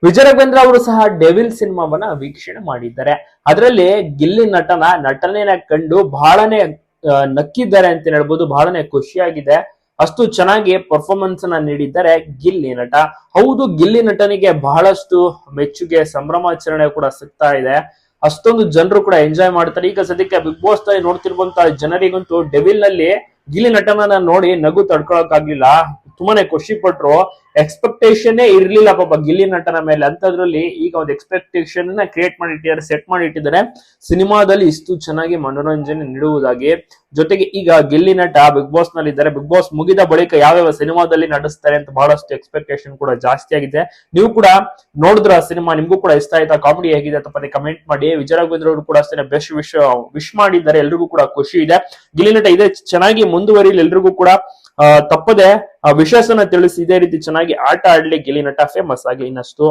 ವಿಜಯ ರಾಘವೇಂದ್ರ ಅವರು ಸಹ ಡೆವಿಲ್ ಸಿನಿಮಾವನ್ನ ವೀಕ್ಷಣೆ ಮಾಡಿದ್ದಾರೆ. ಅದರಲ್ಲಿ ಗಿಲ್ಲಿ ನಟನೆಯ ಕಂಡು ಬಹಳನೇ ನಕ್ಕಿದ್ದಾರೆ ಅಂತ ಹೇಳ್ಬೋದು. ಬಹಳನೇ ಖುಷಿಯಾಗಿದೆ. ಅಷ್ಟು ಚೆನ್ನಾಗಿ ಪರ್ಫಾರ್ಮೆನ್ಸ್ ಅನ್ನ ನೀಡಿದ್ದಾರೆ ಗಿಲ್ಲಿ ನಟ. ಹೌದು, ಗಿಲ್ಲಿ ನಟನಿಗೆ ಬಹಳಷ್ಟು ಮೆಚ್ಚುಗೆ, ಸಂಭ್ರಮಾಚರಣೆ ಕೂಡ ಸಿಗ್ತಾ ಇದೆ. ಅಷ್ಟೊಂದು ಜನರು ಕೂಡ ಎಂಜಾಯ್ ಮಾಡ್ತಾರೆ. ಈಗ ಸದ್ಯಕ್ಕೆ ಬಿಗ್ ಬಾಸ್ ನಲ್ಲಿ ನೋಡ್ತಿರುವಂತಹ ಜನರಿಗಂತೂ ಡೆವಿಲ್ ನಲ್ಲಿ ಗಿಲ್ಲಿ ನಟನನ್ನ ನೋಡಿ ನಗು ತಡ್ಕೊಳಕ್ ಆಗ್ಲಿಲ್ಲ. ತುಂಬಾನೇ ಖುಷಿ ಪಟ್ರು. ಎಕ್ಸ್ಪೆಕ್ಟೇಷನ್ ಇರ್ಲಿಲ್ಲ ಪಾಪ ಗಿಲ್ಲಿ ನಟನ ಮೇಲೆ. ಅಂತದ್ರಲ್ಲಿ ಈಗ ಒಂದು ಎಕ್ಸ್ಪೆಕ್ಟೇಷನ್ ಕ್ರಿಯೇಟ್ ಮಾಡಿಟ್ಟಿದ್ದಾರೆ, ಸೆಟ್ ಮಾಡಿಟ್ಟಿದ್ದಾರೆ. ಸಿನಿಮಾದಲ್ಲಿ ಇಷ್ಟು ಚೆನ್ನಾಗಿ ಮನೋರಂಜನೆ ನೀಡುವುದಾಗಿ. ಜೊತೆಗೆ ಈಗ ಗಿಲ್ಲಿ ನಟ ಬಿಗ್ ಬಾಸ್ ನಲ್ಲಿ ಇದ್ದಾರೆ. ಬಿಗ್ ಬಾಸ್ ಮುಗಿದ ಬಳಿಕ ಯಾವ್ಯಾವ ಸಿನಿಮಾದಲ್ಲಿ ನಟಿಸ್ತಾರೆ ಅಂತ ಬಹಳಷ್ಟು ಎಕ್ಸ್ಪೆಕ್ಟೇಷನ್ ಕೂಡ ಜಾಸ್ತಿ ಆಗಿದೆ. ನೀವು ಕೂಡ ನೋಡಿದ್ರ ಸಿನಿಮಾ, ನಿಮ್ಗೂ ಕೂಡ ಇಷ್ಟ ಆಯ್ತಾ? ಕಾಮಿಡಿ ಹೇಗಿದೆ ಅಂತ ಕಮೆಂಟ್ ಮಾಡಿ. ವಿಜಯ ರಾಘವೇಂದ್ರ ಅವರು ಕೂಡ ಅಷ್ಟೇ ಬೆಸ್ಟ್ ವಿಶ್ ಮಾಡಿದ್ದಾರೆ. ಎಲ್ರಿಗೂ ಕೂಡ ಖುಷಿ ಇದೆ. ಗಿಲ್ಲಿ ನಟ ಇದೇ ಚೆನ್ನಾಗಿ ಮುಂದುವರಿಲಿ. ಎಲ್ರಿಗೂ ಕೂಡ ತಪ್ಪದೆ ವಿಶೇಷನ ತಿಳಿಸಿ ಇದೇ ರೀತಿ ಚೆನ್ನಾಗಿ ಆಟ ಆಡ್ಲಿ ಗಿಲ್ಲಿ ನಟ ಫೇಮಸ್ ಆಗಿ ಇನ್ನಷ್ಟು.